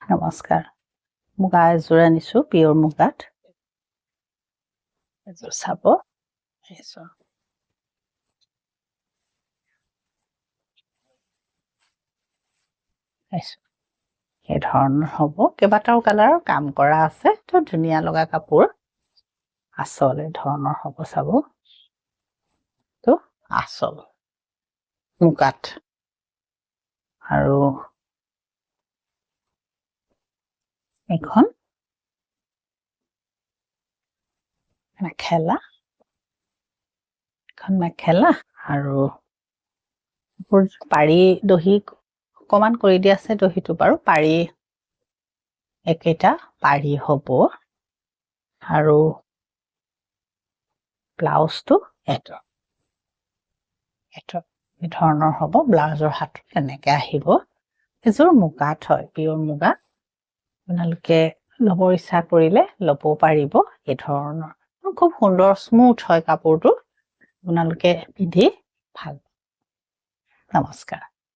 নমস্কাৰ মুগা এযোৰ আনিছোঁ পিয়ৰ মুগাত এযোৰ চাব এযোৰ এই ধৰণৰ হ'ব কেইবাটাও কালাৰৰ কাম কৰা আছে তো ধুনীয়া লগা কাপোৰ আচল এই ধৰণৰ হ'ব চাব তো আচল মুগাত আৰু এখন মেখেলা আৰু পাৰি দহি অকমান কৰি দি আছে দহিটো বাৰু পাৰি একেটা পাৰি হ'ব আৰু ব্লাউজটো এটা এই ধৰণৰ হ'ব ব্লাউজৰ হাতত এনেকে আহিব এযোৰ মুগাত হয় পিয়ৰ মুগা আপোনালোকে ল'ব ইচ্ছা কৰিলে ল'ব পাৰিব এই ধৰণৰ খুব সুন্দৰ স্মুথ হয় কাপোৰটো আপোনালোকে পিন্ধি ভাল নমস্কাৰ